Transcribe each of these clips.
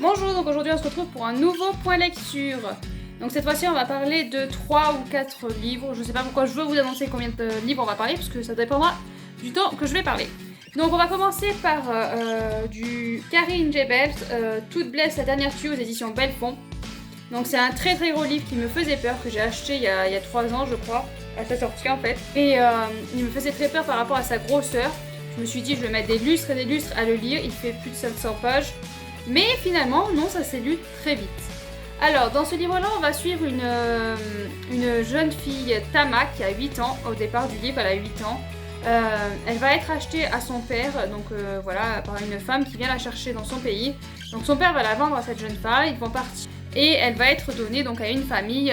Bonjour, donc aujourd'hui on se retrouve pour un nouveau point lecture. Donc cette fois-ci on va parler de 3 ou 4 livres. Je sais pas pourquoi je veux vous annoncer combien de livres on va parler, parce que ça dépendra du temps que je vais parler. Donc on va commencer par du Karine Jebels, Toute blesse la dernière tueuse aux éditions Belfond. Donc c'est un très gros livre qui me faisait peur, que j'ai acheté il y a 3 ans je crois, à sa sortie en fait. Et il me faisait très peur par rapport à sa grosseur. Je me suis dit je vais mettre des lustres et des lustres à le lire, il fait plus de 500 pages. Mais finalement, non, ça s'est lu très vite. Alors, dans ce livre-là, on va suivre une jeune fille, Tama, qui a 8 ans. Au départ du livre, elle a 8 ans. Elle va être achetée à son père, donc voilà, par une femme qui vient la chercher dans son pays. Donc son père va la vendre à cette jeune femme, ils vont partir. Et elle va être donnée donc à une famille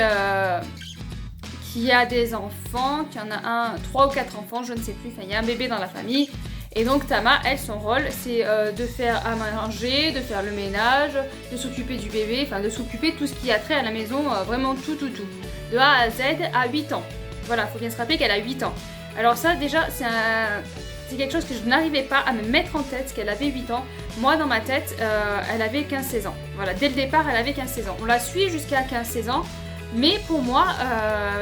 qui a des enfants, qui en a 3 ou 4 enfants, je ne sais plus, enfin il y a un bébé dans la famille. Et donc Tama, elle, son rôle, c'est de faire à manger, de faire le ménage, de s'occuper du bébé, enfin de s'occuper de tout ce qui a trait à la maison, vraiment tout. De A à Z à 8 ans. Voilà, faut bien se rappeler qu'elle a 8 ans. Alors ça, déjà, c'est quelque chose que je n'arrivais pas à me mettre en tête, qu'elle avait 8 ans. Moi, dans ma tête, elle avait 15-16 ans. Voilà, dès le départ, elle avait 15-16 ans. On la suit jusqu'à 15-16 ans. Mais pour moi,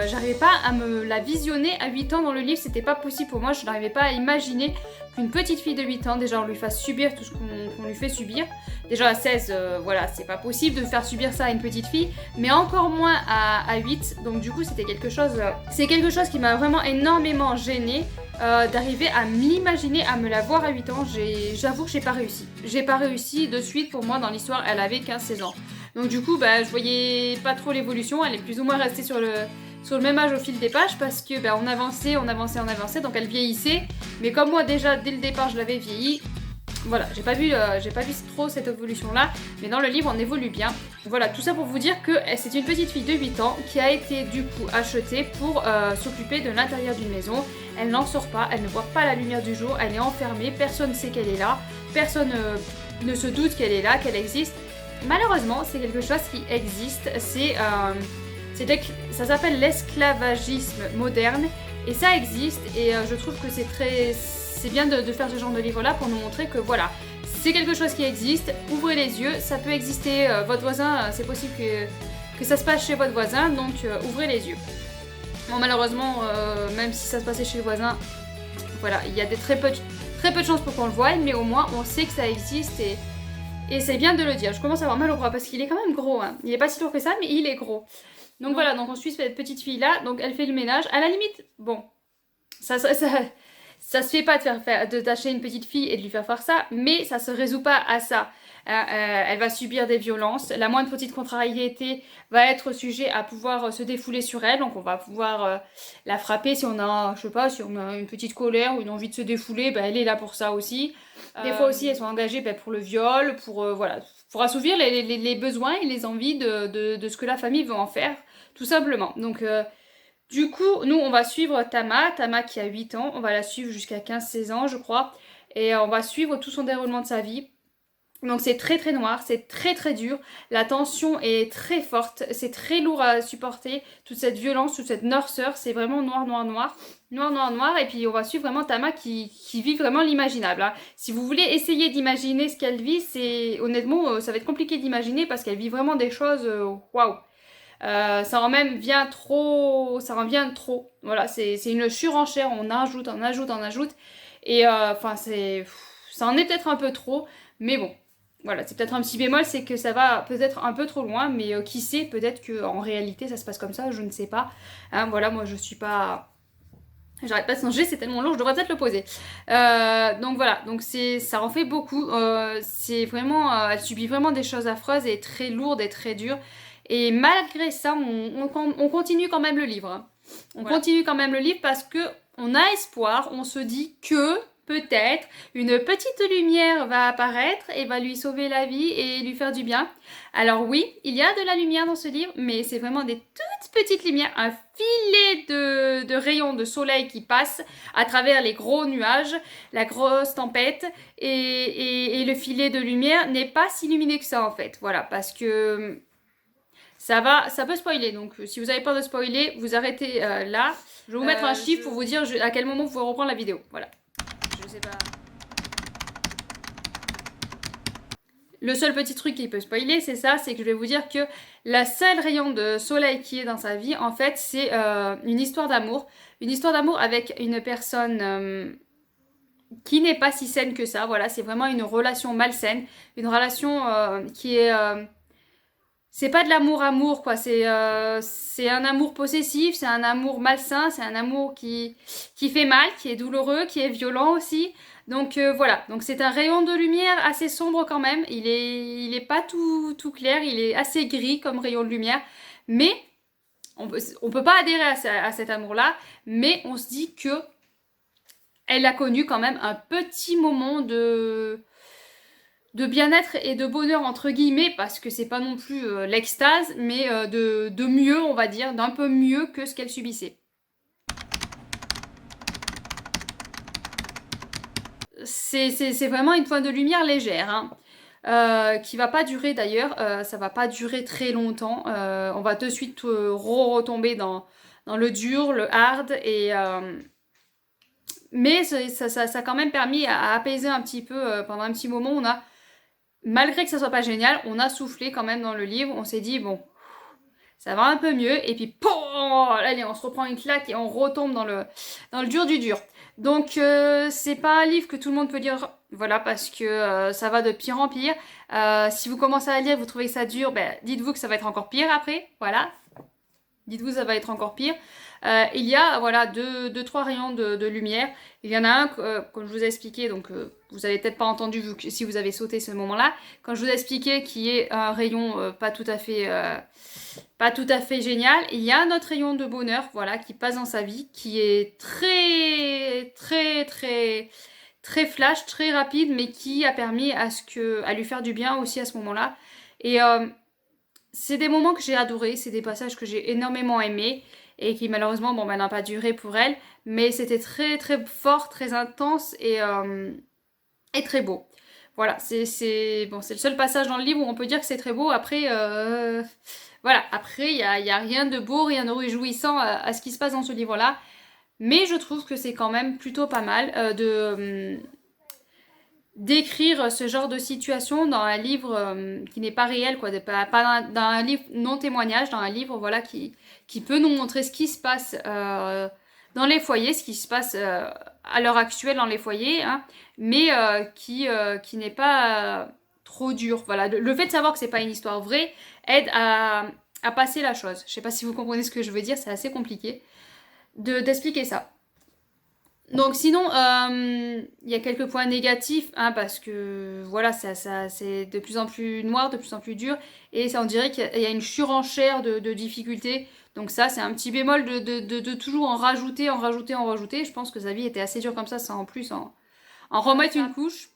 j'arrivais pas à me la visionner à 8 ans dans le livre, c'était pas possible pour moi, je n'arrivais pas à imaginer qu'une petite fille de 8 ans, déjà on lui fasse subir tout ce qu'on lui fait subir. Déjà à 16, voilà, c'est pas possible de faire subir ça à une petite fille, mais encore moins à 8, donc du coup c'était quelque chose, c'est quelque chose qui m'a vraiment énormément gênée. D'arriver à m'imaginer, à me la voir à 8 ans, j'avoue que j'ai pas réussi. J'ai pas réussi de suite, pour moi dans l'histoire, elle avait 15-16 ans. Donc du coup, je voyais pas trop l'évolution, elle est plus ou moins restée sur le même âge au fil des pages parce que on avançait, donc elle vieillissait. Mais comme moi déjà, dès le départ, je l'avais vieilli, voilà, j'ai pas vu trop cette évolution-là, mais dans le livre, on évolue bien. Voilà, tout ça pour vous dire que c'est une petite fille de 8 ans qui a été du coup achetée pour s'occuper de l'intérieur d'une maison. Elle n'en sort pas, elle ne voit pas la lumière du jour, elle est enfermée, personne ne sait qu'elle est là, personne ne se doute qu'elle est là, qu'elle existe. Malheureusement, c'est quelque chose qui existe, ça s'appelle l'esclavagisme moderne, et ça existe, et je trouve que c'est bien de faire ce genre de livre-là pour nous montrer que voilà, c'est quelque chose qui existe, ouvrez les yeux, ça peut exister, votre voisin, c'est possible que ça se passe chez votre voisin, donc ouvrez les yeux. Bon, malheureusement, même si ça se passait chez le voisin, voilà, il y a très peu de chances pour qu'on le voie, mais au moins on sait que ça existe, et c'est bien de le dire. Je commence à avoir mal au bras parce qu'il est quand même gros, hein. Il est pas si lourd que ça, mais il est gros. Donc voilà, donc on suit cette petite fille-là, donc elle fait le ménage. À la limite, bon, ça se fait pas de tâcher une petite fille et de lui faire ça, mais ça se résout pas à ça. Elle va subir des violences. La moindre petite contrariété va être sujet à pouvoir se défouler sur elle. Donc on va pouvoir la frapper si on a, je sais pas, si on a une petite colère ou une envie de se défouler, elle est là pour ça aussi. Des fois aussi elles sont engagées pour le viol, voilà, pour assouvir les besoins et les envies de ce que la famille veut en faire, tout simplement. Donc du coup, nous, on va suivre Tama qui a 8 ans, on va la suivre jusqu'à 15-16 ans, je crois, et on va suivre tout son déroulement de sa vie. Donc c'est très noir, c'est très dur, la tension est très forte, c'est très lourd à supporter, toute cette violence, toute cette noirceur, c'est vraiment noir, et puis on va suivre vraiment Tama qui vit vraiment l'imaginable, hein. Si vous voulez essayer d'imaginer ce qu'elle vit, honnêtement, ça va être compliqué d'imaginer parce qu'elle vit vraiment des choses, waouh. Ça en revient trop. Voilà, c'est une surenchère, on ajoute. Et ça en est peut-être un peu trop, mais bon. Voilà, c'est peut-être un petit bémol, c'est que ça va peut-être un peu trop loin, mais qui sait, peut-être qu'en réalité ça se passe comme ça, je ne sais pas. Hein, voilà, moi je suis pas... J'arrête pas de songer, c'est tellement lourd, je devrais peut-être le poser. Donc voilà, donc ça en fait beaucoup. C'est vraiment, elle subit vraiment des choses affreuses et très lourdes et très dures. Et malgré ça, on continue quand même le livre. Hein. On continue quand même le livre parce que on a espoir, on se dit que peut-être une petite lumière va apparaître et va lui sauver la vie et lui faire du bien. Alors oui, il y a de la lumière dans ce livre, mais c'est vraiment des toutes petites lumières, un filet de rayons de soleil qui passe à travers les gros nuages, la grosse tempête, et le filet de lumière n'est pas si lumineux que ça en fait. Voilà, parce que ça peut spoiler, donc si vous avez peur de spoiler, vous arrêtez là. Je vais vous mettre un chiffre pour vous dire à quel moment vous pouvez reprendre la vidéo. Voilà. Je sais pas. Le seul petit truc qui peut spoiler, c'est ça, c'est que je vais vous dire que la seule rayon de soleil qui est dans sa vie, en fait, c'est une histoire d'amour. Une histoire d'amour avec une personne qui n'est pas si saine que ça. Voilà, c'est vraiment une relation malsaine, une relation qui est... c'est pas de l'amour-amour, quoi. C'est un amour possessif, c'est un amour malsain, c'est un amour qui fait mal, qui est douloureux, qui est violent aussi. Donc voilà, donc c'est un rayon de lumière assez sombre quand même. Il est pas tout clair, il est assez gris comme rayon de lumière. Mais on peut pas adhérer à cet amour-là, mais on se dit que elle a connu quand même un petit moment de bien-être et de bonheur entre guillemets, parce que c'est pas non plus l'extase, mais de mieux, on va dire, d'un peu mieux que ce qu'elle subissait. C'est vraiment une pointe de lumière légère, hein. Qui va pas durer d'ailleurs, ça va pas durer très longtemps. On va de suite retomber dans le dur, le hard, mais ça a quand même permis à apaiser un petit peu pendant un petit moment. Malgré que ça soit pas génial, on a soufflé quand même dans le livre. On s'est dit bon, ça va un peu mieux, et puis POUM, allez, on se reprend une claque et on retombe dans le dur du dur. Donc c'est pas un livre que tout le monde peut lire, voilà, parce que ça va de pire en pire. Si vous commencez à lire, vous trouvez que ça dure, ben, dites-vous que ça va être encore pire après, voilà. Dites-vous ça va être encore pire. Il y a voilà deux trois rayons de lumière. Il y en a un, comme je vous ai expliqué, donc vous n'avez peut-être pas entendu si vous avez sauté ce moment-là, quand je vous ai expliqué qui est un rayon pas tout à fait génial. Il y a un autre rayon de bonheur, voilà, qui passe dans sa vie, qui est très flash, très rapide, mais qui a permis à lui faire du bien aussi à ce moment-là. Et c'est des moments que j'ai adorés, c'est des passages que j'ai énormément aimés et qui malheureusement, bon, n'ont pas duré pour elle, mais c'était très fort, très intense et très beau. Voilà, c'est le seul passage dans le livre où on peut dire que c'est très beau. Après, voilà, après, il y a rien de beau, rien de réjouissant à ce qui se passe dans ce livre-là, mais je trouve que c'est quand même plutôt pas mal d'écrire ce genre de situation dans un livre qui n'est pas réel, quoi, pas dans un livre non témoignage, dans un livre voilà qui peut nous montrer ce qui se passe dans les foyers, ce qui se passe à l'heure actuelle dans les foyers, hein, mais qui n'est pas trop dur. Voilà, le fait de savoir que c'est pas une histoire vraie aide à passer la chose. Je sais pas si vous comprenez ce que je veux dire, c'est assez compliqué d'expliquer ça. Donc sinon, il y a quelques points négatifs, hein, parce que voilà, ça c'est de plus en plus noir, de plus en plus dur, et ça, on dirait qu'il y a une surenchère de difficultés. Donc ça, c'est un petit bémol de toujours en rajouter. Je pense que sa vie était assez dure comme ça, sans en plus en remettre une couche.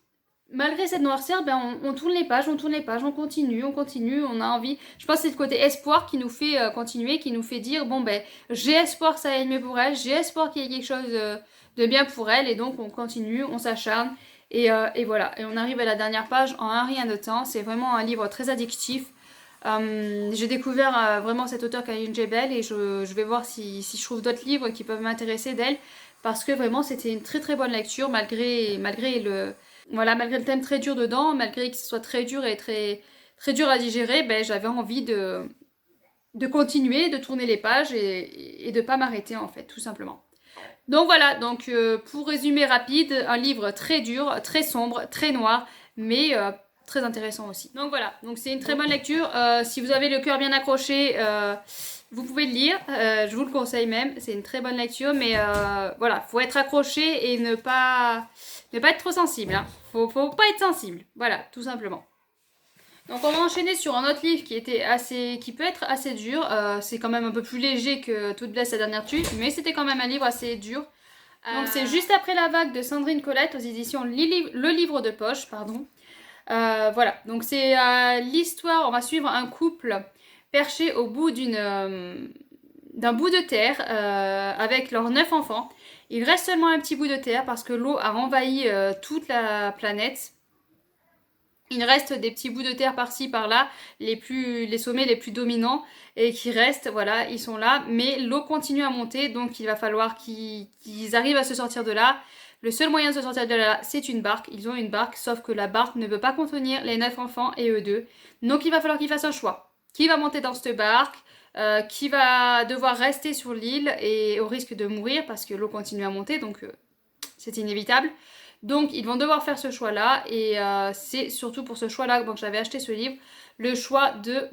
Malgré cette noirceur, ben on tourne les pages, on continue, on a envie. Je pense que c'est le côté espoir qui nous fait continuer, qui nous fait dire, bon ben, j'ai espoir que ça aille mieux pour elle, j'ai espoir qu'il y ait quelque chose de bien pour elle, et donc on continue, on s'acharne, et voilà. Et on arrive à la dernière page en un rien de temps. C'est vraiment un livre très addictif. J'ai découvert vraiment cet auteur Khalil Gibran, et je vais voir si je trouve d'autres livres qui peuvent m'intéresser d'elle, parce que vraiment c'était une très bonne lecture, malgré le thème très dur dedans, malgré que ce soit très dur et très dur à digérer, ben, j'avais envie de continuer, de tourner les pages et de pas m'arrêter, en fait, tout simplement. Donc voilà, donc pour résumer rapide, un livre très dur, très sombre, très noir, mais très intéressant aussi. Donc voilà, donc c'est une très bonne lecture. Si vous avez le cœur bien accroché, vous pouvez le lire, je vous le conseille même. C'est une très bonne lecture, mais voilà, faut être accroché et ne pas être trop sensible, hein. Faut pas être sensible, voilà, tout simplement. Donc on va enchaîner sur un autre livre qui peut être assez dur. C'est quand même un peu plus léger que Toute blesse sa dernière tue, mais c'était quand même un livre assez dur. Donc c'est Juste après la vague de Sandrine Colette aux éditions Le Livre de Poche, pardon. Voilà, donc c'est l'histoire, on va suivre un couple perché au bout d'un bout de terre avec leurs 9 enfants. Il reste seulement un petit bout de terre parce que l'eau a envahi toute la planète. Il reste des petits bouts de terre par-ci, par-là, les sommets les plus dominants, et qui restent, voilà, ils sont là, mais l'eau continue à monter, donc il va falloir qu'ils arrivent à se sortir de là. Le seul moyen de se sortir de là, c'est une barque. Ils ont une barque, sauf que la barque ne peut pas contenir les 9 enfants et eux deux. Donc il va falloir qu'ils fassent un choix. Qui va monter dans cette barque? Qui va devoir rester sur l'île et au risque de mourir parce que l'eau continue à monter, donc c'est inévitable. Donc ils vont devoir faire ce choix-là et c'est surtout pour ce choix-là que j'avais acheté ce livre, le choix de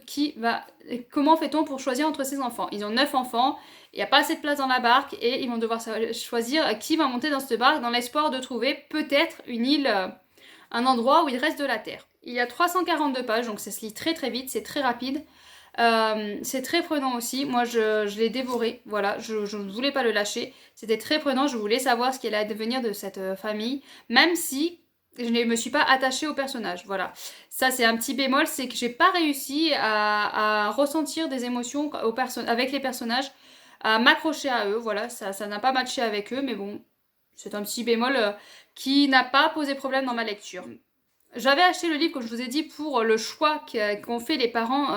comment fait-on pour choisir entre ses enfants. Ils ont 9 enfants, il n'y a pas assez de place dans la barque et ils vont devoir choisir qui va monter dans cette barque dans l'espoir de trouver peut-être une île, un endroit où il reste de la terre. Il y a 342 pages, donc ça se lit très très vite, c'est très rapide. C'est très prenant aussi, moi je l'ai dévoré, voilà, je ne voulais pas le lâcher, c'était très prenant, je voulais savoir ce qui allait advenir de cette famille, même si je ne me suis pas attachée au personnage, voilà. Ça c'est un petit bémol, c'est que j'ai pas réussi à ressentir des émotions avec les personnages, à m'accrocher à eux, voilà, ça n'a pas matché avec eux, mais bon, c'est un petit bémol qui n'a pas posé problème dans ma lecture. J'avais acheté le livre, comme je vous ai dit, pour le choix qu'ont fait les parents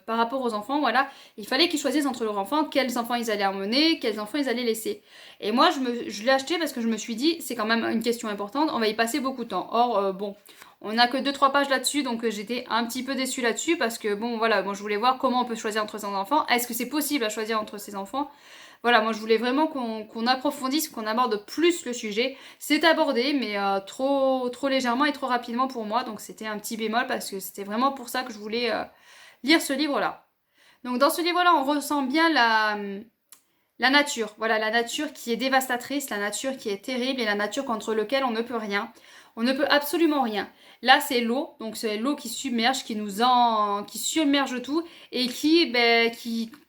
par rapport aux enfants. Voilà, il fallait qu'ils choisissent entre leurs enfants, quels enfants ils allaient emmener, quels enfants ils allaient laisser. Et moi, je l'ai acheté parce que je me suis dit, c'est quand même une question importante, on va y passer beaucoup de temps. Or, bon, on n'a que 2-3 pages là-dessus, donc j'étais un petit peu déçue là-dessus parce que, bon, voilà, moi je voulais voir comment on peut choisir entre ses enfants. Est-ce que c'est possible à choisir entre ses enfants? Voilà, moi je voulais vraiment qu'on approfondisse, qu'on aborde plus le sujet. C'est abordé, mais trop légèrement et trop rapidement pour moi. Donc c'était un petit bémol parce que c'était vraiment pour ça que je voulais lire ce livre-là. Donc dans ce livre-là, on ressent bien la nature. Voilà, la nature qui est dévastatrice, la nature qui est terrible et la nature contre laquelle on ne peut rien. On ne peut absolument rien. Là, c'est l'eau, donc c'est l'eau qui submerge, qui submerge tout et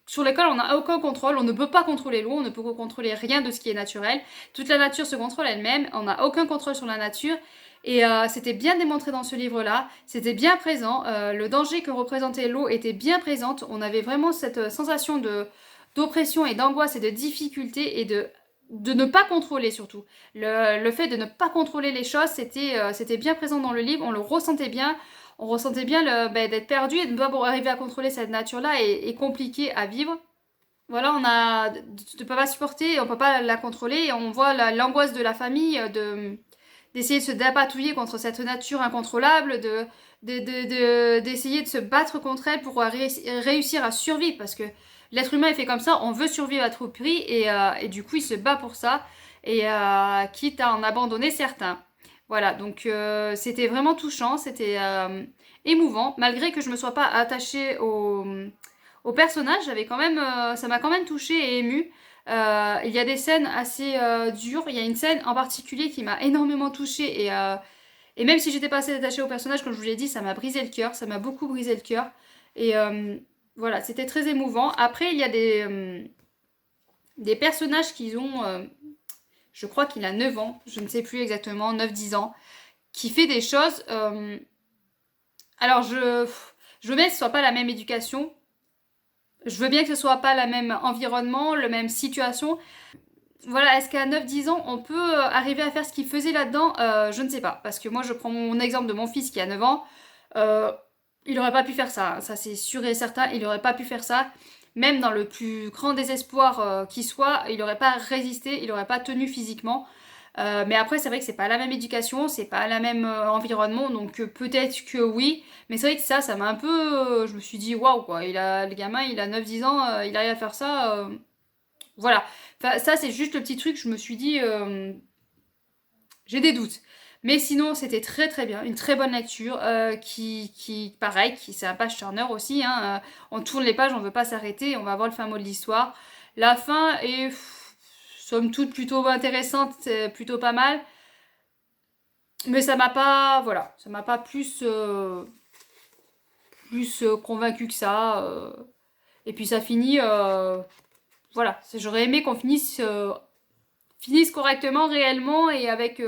sur lesquels on n'a aucun contrôle, on ne peut pas contrôler l'eau, on ne peut contrôler rien de ce qui est naturel. Toute la nature se contrôle elle-même, on n'a aucun contrôle sur la nature. Et c'était bien démontré dans ce livre-là, c'était bien présent, le danger que représentait l'eau était bien présente, on avait vraiment cette sensation d'oppression et d'angoisse et de difficulté et de ne pas contrôler surtout. Le fait de ne pas contrôler les choses, c'était bien présent dans le livre, on le ressentait bien. On ressentait bien d'être perdu et de ne pas arriver à contrôler cette nature-là est compliqué à vivre. Voilà, on ne peut pas supporter, on ne peut pas la contrôler et on voit l'angoisse de la famille d'essayer de se dépatouiller contre cette nature incontrôlable, d'essayer de se battre contre elle pour réussir à survivre parce que l'être humain est fait comme ça, on veut survivre à tout prix et du coup il se bat pour ça et quitte à en abandonner certains. Voilà, donc c'était vraiment touchant, c'était émouvant, malgré que je me sois pas attachée au personnage, ça m'a quand même touchée et émue. Il y a des scènes assez dures, il y a une scène en particulier qui m'a énormément touchée et même si j'étais pas assez attachée au personnage, comme je vous l'ai dit, ça m'a brisé le cœur, ça m'a beaucoup brisé le cœur. Et voilà, c'était très émouvant. Après, il y a des personnages qui ont... je crois qu'il a 9 ans, je ne sais plus exactement, 9-10 ans, qui fait des choses... Alors, je veux bien que ce soit pas la même éducation, je veux bien que ce soit pas le même environnement, la même situation. Voilà, est-ce qu'à 9-10 ans, on peut arriver à faire ce qu'il faisait là-dedans? Je ne sais pas, parce que moi, je prends mon exemple de mon fils qui a 9 ans, il n'aurait pas pu faire ça, ça c'est sûr et certain, il n'aurait pas pu faire ça. Même dans le plus grand désespoir qui soit, il n'aurait pas résisté, il n'aurait pas tenu physiquement. Mais après, c'est vrai que c'est pas la même éducation, c'est pas le même environnement, donc peut-être que oui. Mais c'est vrai que ça m'a un peu... je me suis dit, waouh, quoi, le gamin, il a 9-10 ans, il arrive à faire ça. Voilà. Enfin, ça, c'est juste le petit truc, je me suis dit, j'ai des doutes. Mais sinon, c'était très très bien, une très bonne lecture pareil, c'est un page turner aussi. Hein, on tourne les pages, on veut pas s'arrêter, on va voir le fin mot de l'histoire. La fin est, somme toute, plutôt intéressante, c'est plutôt pas mal. Mais ça m'a pas, voilà, ça m'a pas plus convaincu que ça. Et puis ça finit, voilà, j'aurais aimé qu'on finisse correctement, réellement, et avec...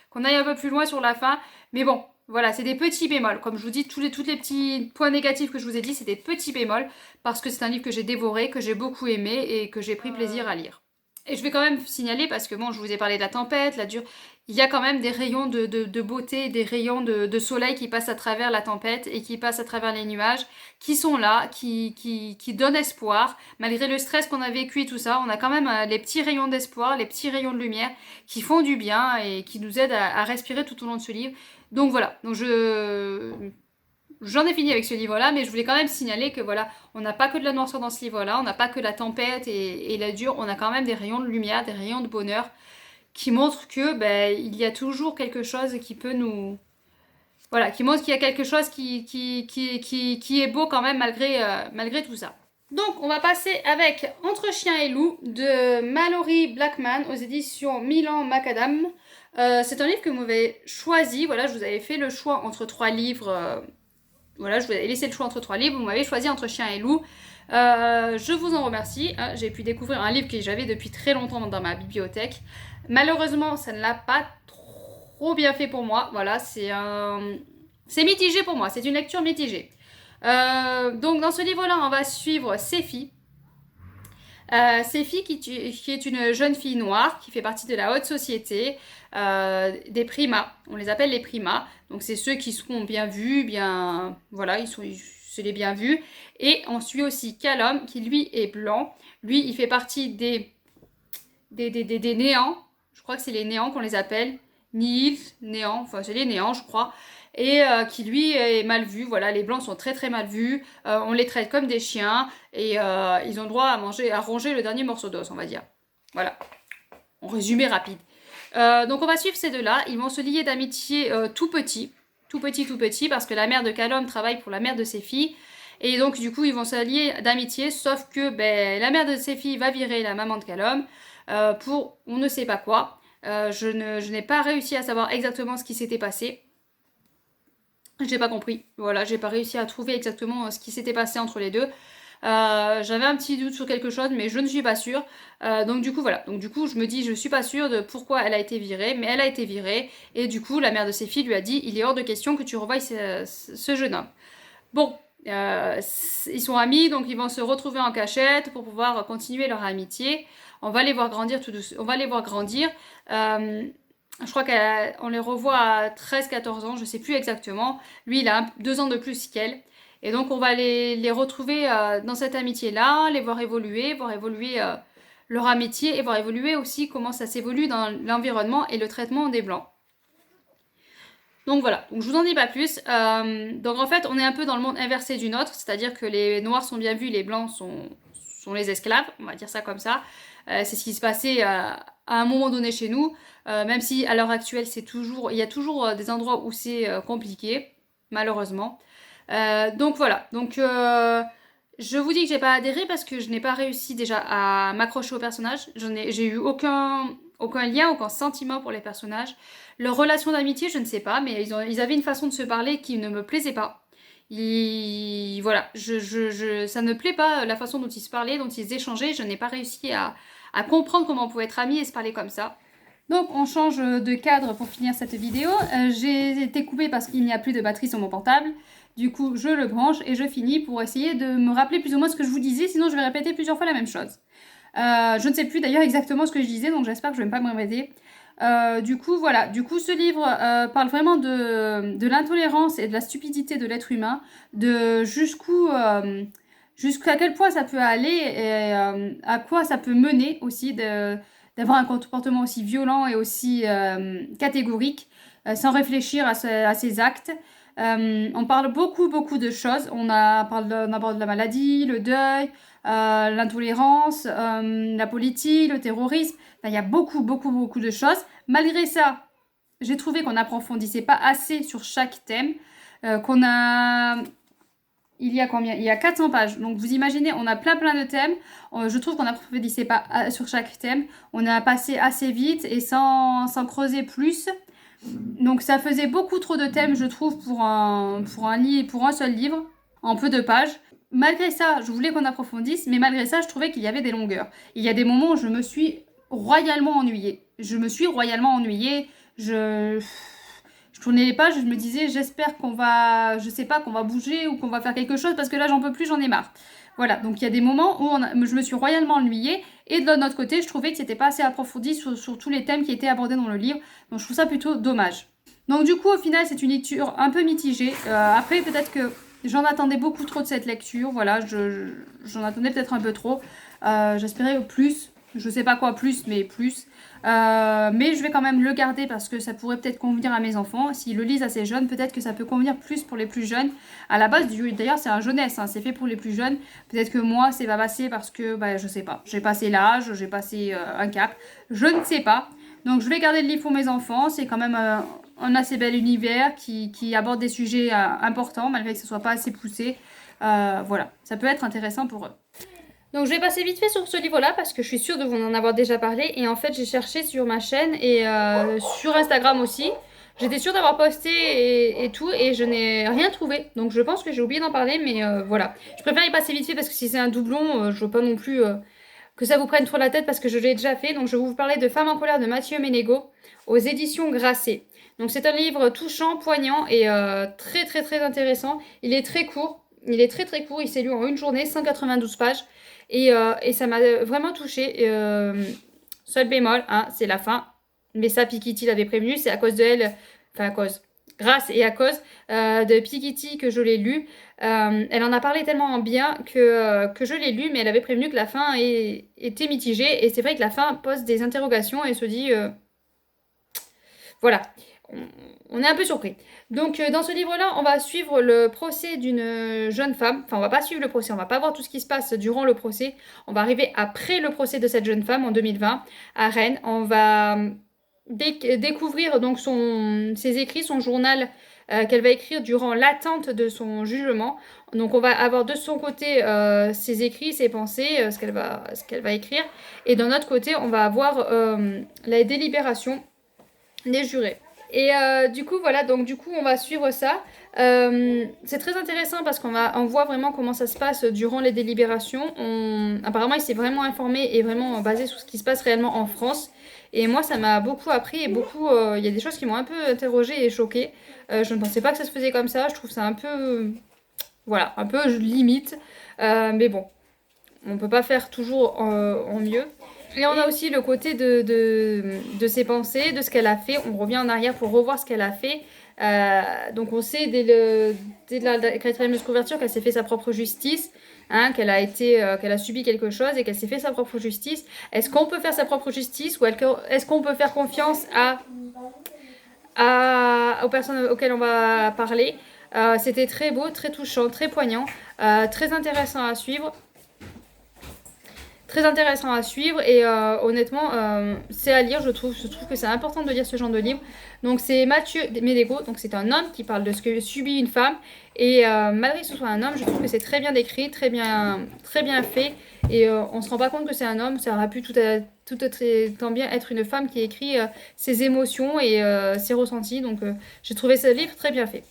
qu'on aille un peu plus loin sur la fin. Mais bon, voilà, c'est des petits bémols. Comme je vous dis, tous les petits points négatifs que je vous ai dit, c'est des petits bémols. Parce que c'est un livre que j'ai dévoré, que j'ai beaucoup aimé et que j'ai pris plaisir à lire. Et je vais quand même signaler, parce que bon, je vous ai parlé de la tempête, il y a quand même des rayons de beauté, des rayons de soleil qui passent à travers la tempête et qui passent à travers les nuages, qui sont là, qui donnent espoir. Malgré le stress qu'on a vécu et tout ça, on a quand même les petits rayons d'espoir, les petits rayons de lumière qui font du bien et qui nous aident à respirer tout au long de ce livre. Donc voilà, donc j'en ai fini avec ce livre-là, mais je voulais quand même signaler que voilà, on n'a pas que de la noirceur dans ce livre-là, on n'a pas que la tempête et la dure, on a quand même des rayons de lumière, des rayons de bonheur qui montrent que il y a toujours quelque chose qui peut nous... Voilà, qui montre qu'il y a quelque chose qui est beau quand même malgré tout ça. Donc on va passer avec Entre chien et loup de Mallory Blackman aux éditions Milan Macadam. C'est un livre que vous m'avez choisi, voilà, je vous avais fait le choix entre 3 livres... Voilà, je vous ai laissé le choix entre 3 livres. Vous m'avez choisi Entre chien et loup. Je vous en remercie. J'ai pu découvrir un livre que j'avais depuis très longtemps dans ma bibliothèque. Malheureusement, ça ne l'a pas trop bien fait pour moi. Voilà, c'est mitigé pour moi. C'est une lecture mitigée. Donc, dans ce livre-là, on va suivre Séphie. Séphie qui est une jeune fille noire qui fait partie de la haute société, des primas. On les appelle les primas. Donc c'est ceux qui seront bien vus, bien... Voilà, c'est les bien vus. Et on suit aussi Callum qui lui est blanc. Lui, il fait partie des néants. Je crois que c'est les néants qu'on les appelle. Nihil, néants, enfin c'est les néants je crois. Et qui lui est mal vu. Voilà, les blancs sont très très mal vus. On les traite comme des chiens et ils ont le droit à ronger le dernier morceau d'os, on va dire. Voilà, en résumé rapide. Donc on va suivre ces deux-là. Ils vont se lier d'amitié tout petit, parce que la mère de Callum travaille pour la mère de ses filles. Et donc du coup ils vont se lier d'amitié, sauf que la mère de ses filles va virer la maman de Callum pour on ne sait pas quoi. Je n'ai pas réussi à savoir exactement ce qui s'était passé. J'ai pas compris, voilà, j'ai pas réussi à trouver exactement ce qui s'était passé entre les deux. J'avais un petit doute sur quelque chose, mais je ne suis pas sûre. Donc du coup, voilà. Donc du coup, je me dis, je suis pas sûre de pourquoi elle a été virée, mais elle a été virée. Et du coup, la mère de ses filles lui a dit, il est hors de question que tu revoies ce jeune homme. Bon, ils sont amis, donc ils vont se retrouver en cachette pour pouvoir continuer leur amitié. On va les voir grandir tout doucement. On va les voir grandir. Je crois qu'on les revoit à 13-14 ans, je sais plus exactement. Lui, il a 2 ans de plus qu'elle. Et donc, on va les retrouver dans cette amitié-là, les voir évoluer leur amitié et voir évoluer aussi comment ça s'évolue dans l'environnement et le traitement des Blancs. Donc voilà, donc je vous en dis pas plus. Donc en fait, on est un peu dans le monde inversé du nôtre, c'est-à-dire que les Noirs sont bien vus, les Blancs sont les esclaves, on va dire ça comme ça. C'est ce qui se passait à un moment donné chez nous, même si à l'heure actuelle, il y a toujours des endroits où c'est compliqué, malheureusement. Donc voilà, donc je vous dis que j'ai pas adhéré parce que je n'ai pas réussi déjà à m'accrocher au personnage. J'ai eu aucun lien, aucun sentiment pour les personnages. Leur relation d'amitié, je ne sais pas, mais ils avaient une façon de se parler qui ne me plaisait pas. Voilà, ça ne me plaît pas la façon dont ils se parlaient, dont ils échangeaient. Je n'ai pas réussi à comprendre comment on pouvait être amis et se parler comme ça. Donc on change de cadre pour finir cette vidéo. J'ai été coupée parce qu'il n'y a plus de batterie sur mon portable. Du coup, je le branche et je finis pour essayer de me rappeler plus ou moins ce que je vous disais, sinon je vais répéter plusieurs fois la même chose. Je ne sais plus d'ailleurs exactement ce que je disais, donc j'espère que je ne vais pas me répéter. Du coup, voilà. Du coup, ce livre parle vraiment de l'intolérance et de la stupidité de l'être humain, de jusqu'à quel point ça peut aller et à quoi ça peut mener aussi d'avoir un comportement aussi violent et aussi catégorique, sans réfléchir à ses actes. On parle beaucoup de choses. On aborde la maladie, le deuil, l'intolérance, la politique, le terrorisme. Enfin, il y a beaucoup de choses. Malgré ça, j'ai trouvé qu'on n'approfondissait pas assez sur chaque thème. Il y a combien? Il y a 400 pages. Donc vous imaginez, on a plein de thèmes. Je trouve qu'on n'approfondissait pas sur chaque thème. On a passé assez vite et sans creuser plus. Donc ça faisait beaucoup trop de thèmes, je trouve, pour un seul livre, en peu de pages. Malgré ça, je voulais qu'on approfondisse, mais malgré ça, je trouvais qu'il y avait des longueurs. Il y a des moments où je me suis royalement ennuyée. Je tournais les pages, je me disais, j'espère qu'on va bouger ou qu'on va faire quelque chose, parce que là, j'en peux plus, j'en ai marre. Voilà, donc il y a des moments où je me suis royalement ennuyée, et de l'autre côté, je trouvais que c'était pas assez approfondi sur tous les thèmes qui étaient abordés dans le livre, donc je trouve ça plutôt dommage. Donc du coup, au final, c'est une lecture un peu mitigée. Après, peut-être que j'en attendais beaucoup trop de cette lecture, voilà, j'en attendais peut-être un peu trop. J'espérais plus, je sais pas quoi plus, mais plus. Mais je vais quand même le garder parce que ça pourrait peut-être convenir à mes enfants. S'ils le lisent assez jeunes, peut-être que ça peut convenir plus pour les plus jeunes. À la base, d'ailleurs, c'est un jeunesse, hein, c'est fait pour les plus jeunes. Peut-être que moi, c'est pas passé parce que, bah, je sais pas. J'ai passé l'âge, j'ai passé un cap. Je ne sais pas. Donc, je vais garder le livre pour mes enfants. C'est quand même un assez bel univers qui aborde des sujets importants, malgré que ce soit pas assez poussé. Voilà, ça peut être intéressant pour eux. Donc je vais passer vite fait sur ce livre-là parce que je suis sûre de vous en avoir déjà parlé. Et en fait, j'ai cherché sur ma chaîne et sur Instagram aussi. J'étais sûre d'avoir posté et tout, et je n'ai rien trouvé. Donc je pense que j'ai oublié d'en parler, mais voilà. Je préfère y passer vite fait parce que si c'est un doublon, je veux pas non plus que ça vous prenne trop la tête parce que je l'ai déjà fait. Donc je vais vous parler de Femme en colère de Mathieu Ménégo aux éditions Grasset. Donc c'est un livre touchant, poignant et très très très intéressant. Il est très court. Il est très très court, il s'est lu en une journée, 192 pages. Et ça m'a vraiment touchée. Seul bémol, hein, c'est la fin. Mais ça, Piketty l'avait prévenu. C'est à cause de elle, enfin à cause, grâce et à cause de Piketty que je l'ai lu. Elle en a parlé tellement en bien que je l'ai lu, mais elle avait prévenu que la fin était mitigée. Et c'est vrai que la fin pose des interrogations et se dit... voilà, on est un peu surpris. Donc dans ce livre-là, on va suivre le procès d'une jeune femme. Enfin, on va pas suivre le procès, on va pas voir tout ce qui se passe durant le procès. On va arriver après le procès de cette jeune femme en 2020 à Rennes. On va découvrir donc ses écrits, son journal qu'elle va écrire durant l'attente de son jugement. Donc on va avoir de son côté ses écrits, ses pensées, ce qu'elle va écrire. Et d'un autre côté, on va avoir la délibération des jurés. Et du coup, voilà, donc du coup, on va suivre ça. C'est très intéressant parce on voit vraiment comment ça se passe durant les délibérations. Apparemment, il s'est vraiment informé et vraiment basé sur ce qui se passe réellement en France. Et moi, ça m'a beaucoup appris et beaucoup... Il y a des choses qui m'ont un peu interrogée et choquée. Je ne pensais pas que ça se faisait comme ça. Je trouve ça un peu... voilà, un peu limite. Mais bon, on ne peut pas faire toujours en mieux. Et on a aussi le côté de ses pensées, de ce qu'elle a fait. On revient en arrière pour revoir ce qu'elle a fait. Donc on sait dès la quatrième couverture qu'elle s'est fait sa propre justice, hein, qu'elle a subi quelque chose et qu'elle s'est fait sa propre justice. Est-ce qu'on peut faire sa propre justice ou est-ce qu'on peut faire confiance aux personnes auxquelles on va parler? C'était très beau, très touchant, très poignant, très intéressant à suivre. Très intéressant à suivre et honnêtement c'est à lire, je trouve que c'est important de lire ce genre de livre. Donc c'est Mathieu Ménégo, donc c'est un homme qui parle de ce que subit une femme et malgré que ce soit un homme, je trouve que c'est très bien décrit, très bien fait et on se rend pas compte que c'est un homme, ça aurait pu tout tant bien être une femme qui écrit ses émotions et ses ressentis. Donc j'ai trouvé ce livre très bien fait.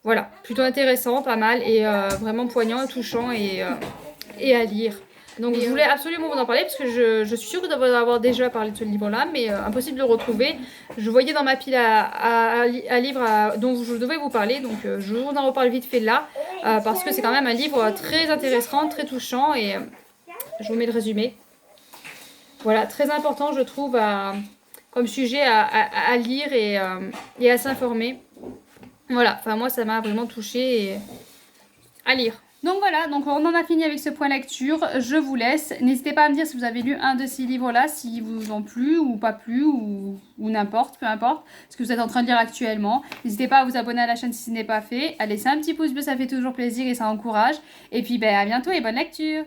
Voilà, plutôt intéressant, pas mal et vraiment poignant, touchant et à lire. Donc je voulais absolument vous en parler parce que je suis sûre de vous avoir déjà parlé de ce livre-là, mais impossible de le retrouver. Je voyais dans ma pile à livres dont je devais vous parler, donc je vous en reparle vite fait là, parce que c'est quand même un livre très intéressant, très touchant, et je vous mets le résumé. Voilà, très important je trouve comme sujet à lire et à s'informer. Voilà, enfin moi ça m'a vraiment touchée et à lire. Donc voilà, donc on en a fini avec ce point lecture, je vous laisse. N'hésitez pas à me dire si vous avez lu un de ces livres-là, s'ils vous ont plu ou pas plu, ou n'importe, peu importe, ce que vous êtes en train de lire actuellement. N'hésitez pas à vous abonner à la chaîne si ce n'est pas fait, à laisser un petit pouce bleu, ça fait toujours plaisir et ça encourage. Et puis à bientôt et bonne lecture.